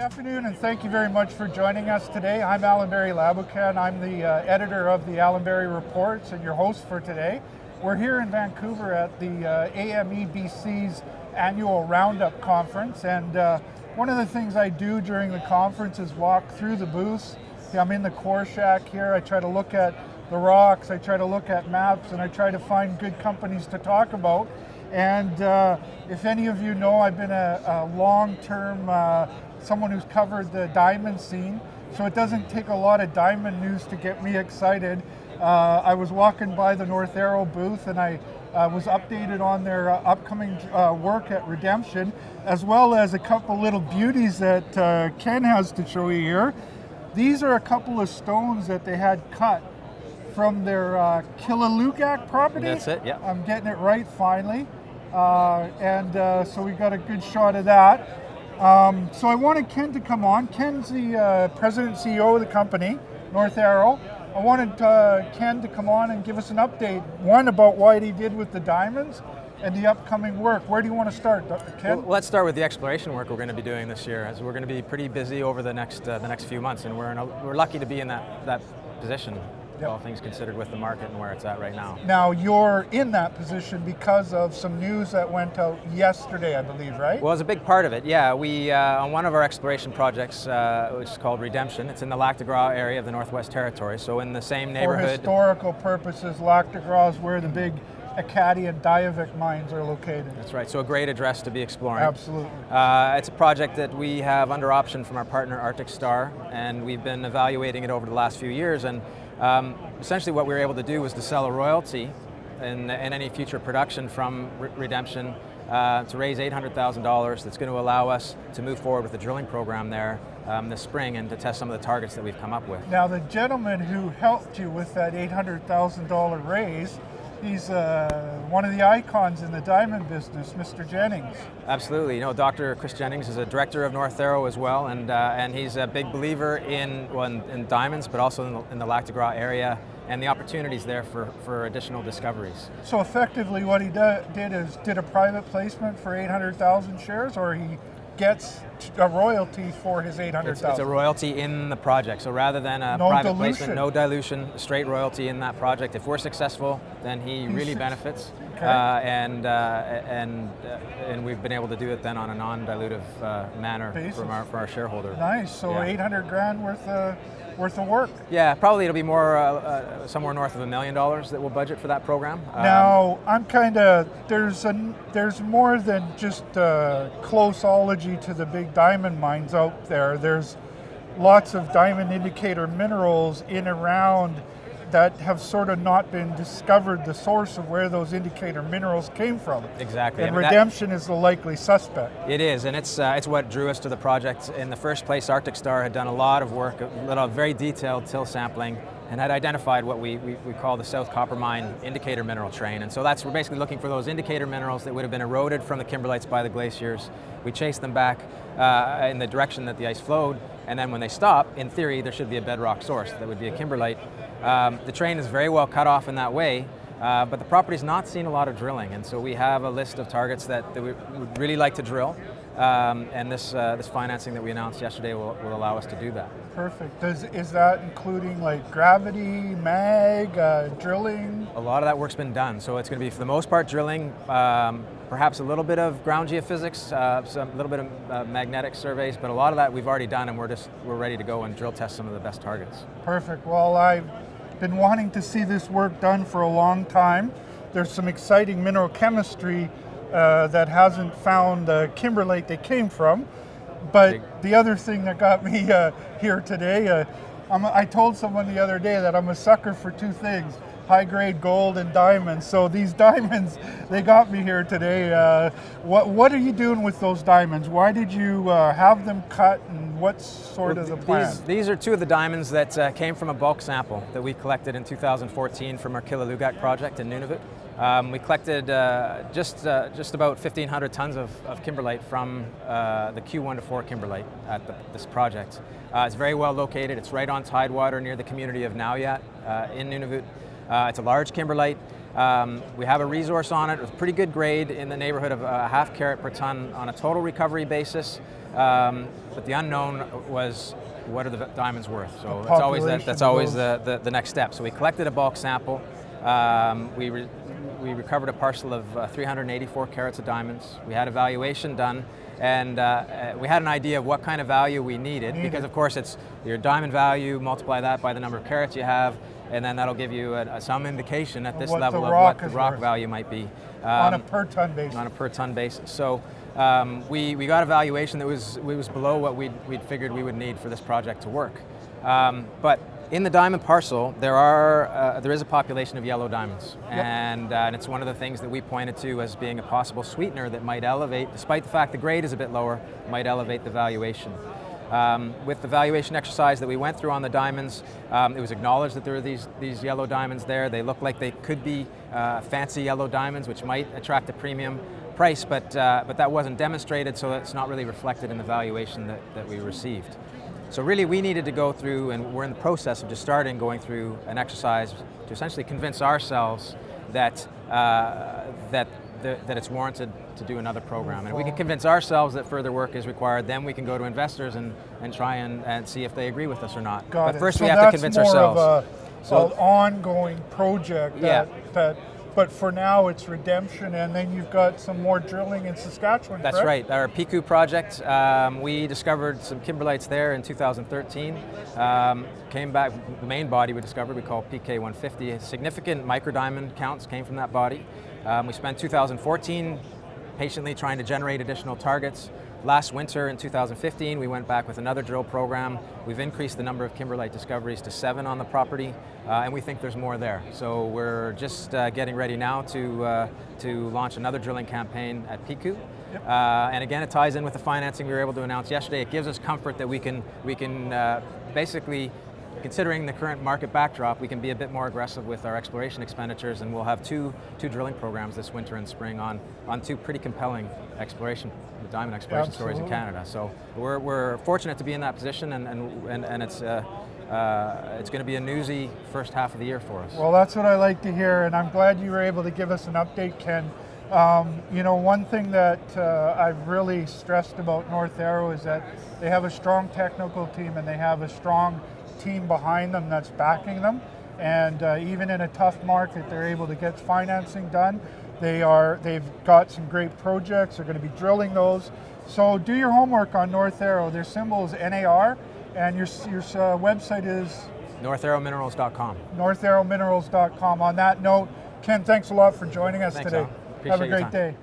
afternoon, and thank you very much for joining us today. I'm Allan Laboucan. I'm the editor of the Allan Reports and your host for today. We're here in Vancouver at the AMEBC's annual Roundup conference, and one of the things I do during the conference is walk through the booths. I'm in the core shack here. I try to look at the rocks, I try to look at maps, and I try to find good companies to talk about. And if any of you know, I've been a long-term someone who's covered the diamond scene, so it doesn't take a lot of diamond news to get me excited. I was walking by the North Arrow booth, and I was updated on their upcoming work at Redemption, as well as a couple little beauties that Ken has to show you here. These are a couple of stones that they had cut from their Laboucan property. That's it, yeah. I'm getting it right finally. So we got a good shot of that. So I wanted Ken to come on. Ken's the president and CEO of the company, North Arrow. I wanted Ken to come on and give us an update, one about what he did with the diamonds and the upcoming work. Where do you want to start, Ken? Well, let's start with the exploration work we're going to be doing this year, as we're going to be pretty busy over the next few months, and we're lucky to be in that position. Yep. All things considered with the market and where it's at right now. Now, you're in that position because of some news that went out yesterday, I believe, right? Well, it's a big part of it, yeah. We, on one of our exploration projects, which is called Redemption, it's in the Lac de Gras area of the Northwest Territories, so in the same neighborhood. For historical purposes, Lac de Gras is where the big Acadian Diavik mines are located. That's right, so a great address to be exploring. Absolutely. It's a project that we have under option from our partner Arctic Star, and we've been evaluating it over the last few years, and essentially what we were able to do was to sell a royalty in any future production from Redemption to raise $800,000 that's going to allow us to move forward with the drilling program there this spring and to test some of the targets that we've come up with. Now, the gentleman who helped you with that $800,000 raise, he's one of the icons in the diamond business, Mr. Jennings. Absolutely. You know, Dr. Chris Jennings is a director of North Arrow as well, and he's a big believer in diamonds, but also in the Lac de Gras area and the opportunities there for additional discoveries. So effectively what he did a private placement for 800,000 shares, or he gets a royalty for his 800,000? It's a royalty in the project, so rather than a private placement, no dilution, straight royalty in that project. If we're successful, then he really benefits, okay. And we've been able to do it then on a non-dilutive manner for our shareholder. Nice, so yeah. 800 grand worth of work. Yeah, probably it'll be more somewhere north of $1 million that we'll budget for that program. Now, I'm kind of, there's more than just closeology to the big diamond mines out there. There's lots of diamond indicator minerals in around that have sort of not been discovered, the source of where those indicator minerals came from. Exactly. And Redemption is the likely suspect. It is, and it's what drew us to the project. In the first place, Arctic Star had done a lot of work, a lot of very detailed till sampling, and had identified what we call the South Copper Mine indicator mineral train. And so we're basically looking for those indicator minerals that would have been eroded from the kimberlites by the glaciers. We chased them back in the direction that the ice flowed, and then when they stop, in theory, there should be a bedrock source that would be a kimberlite. The train is very well cut off in that way, but the property's not seen a lot of drilling, and so we have a list of targets that we would really like to drill, and this financing that we announced yesterday will allow us to do that. Perfect. Is that including like gravity, mag, drilling? A lot of that work's been done, so it's going to be for the most part drilling, perhaps a little bit of ground geophysics, a little bit of magnetic surveys, but a lot of that we've already done, and we're ready to go and drill test some of the best targets. Perfect. Well, I've been wanting to see this work done for a long time. There's some exciting mineral chemistry that hasn't found the kimberlite they came from. But the other thing that got me here today, I told someone the other day that I'm a sucker for two things: high-grade gold and diamonds. So these diamonds, they got me here today. What are you doing with those diamonds? Why did you have them cut, and what's sort of the plan? These are two of the diamonds that came from a bulk sample that we collected in 2014 from our Laboucan project in Nunavut. We collected just about 1,500 tons of kimberlite from the Q1 to 4 kimberlite at this project. It's very well located. It's right on tidewater near the community of Nauyat in Nunavut. It's a large kimberlite. We have a resource on it with pretty good grade in the neighborhood of a half carat per ton on a total recovery basis. But the unknown was, what are the diamonds worth? So that's always the next step. So we collected a bulk sample. We recovered a parcel of 384 carats of diamonds. We had a valuation done, and we had an idea of what kind of value we needed, because of course it's your diamond value, multiply that by the number of carats you have, and then that'll give you some indication at this level of what the rock value might be. On a per ton basis. On a per ton basis. So we got a valuation that was below what we'd figured we would need for this project to work. But in the diamond parcel, there is a population of yellow diamonds, and it's one of the things that we pointed to as being a possible sweetener that might elevate, despite the fact the grade is a bit lower, might elevate the valuation. With the valuation exercise that we went through on the diamonds, it was acknowledged that there were these yellow diamonds there. They look like they could be fancy yellow diamonds, which might attract a premium price, but that wasn't demonstrated, so it's not really reflected in the valuation that we received. So really we needed to go through, and we're in the process of just going through an exercise to essentially convince ourselves that it's warranted to do another program. And we can convince ourselves that further work is required, then we can go to investors and try and see if they agree with us or not. But first we have to convince ourselves. So an ongoing project but for now it's redemption, and then you've got some more drilling in Saskatchewan, That's right. Our Piku project, we discovered some kimberlites there in 2013. Came back, the main body we discovered we call PK150. Significant microdiamond counts came from that body. We spent 2014 patiently trying to generate additional targets. Last winter in 2015, we went back with another drill program. We've increased the number of kimberlite discoveries to 7 on the property, and we think there's more there. So we're just getting ready now to launch another drilling campaign at Piku. And again, it ties in with the financing we were able to announce yesterday. It gives us comfort that we can basically, considering the current market backdrop, we can be a bit more aggressive with our exploration expenditures, and we'll have two drilling programs this winter and spring on 2 pretty compelling diamond exploration stories in Canada. So we're fortunate to be in that position, and it's going to be a newsy first half of the year for us. Well, that's what I like to hear, and I'm glad you were able to give us an update, Ken. You know, one thing that I've really stressed about North Arrow is that they have a strong technical team, and they have a strong team behind them that's backing them, and even in a tough market they're able to get financing done. They've got some great projects. They're going to be drilling those. So do your homework on North Arrow. Their symbol is NAR, and your website is NorthArrowMinerals.com. NorthArrowMinerals.com. On that note, Ken, thanks a lot for joining us today. Al. Have a great day.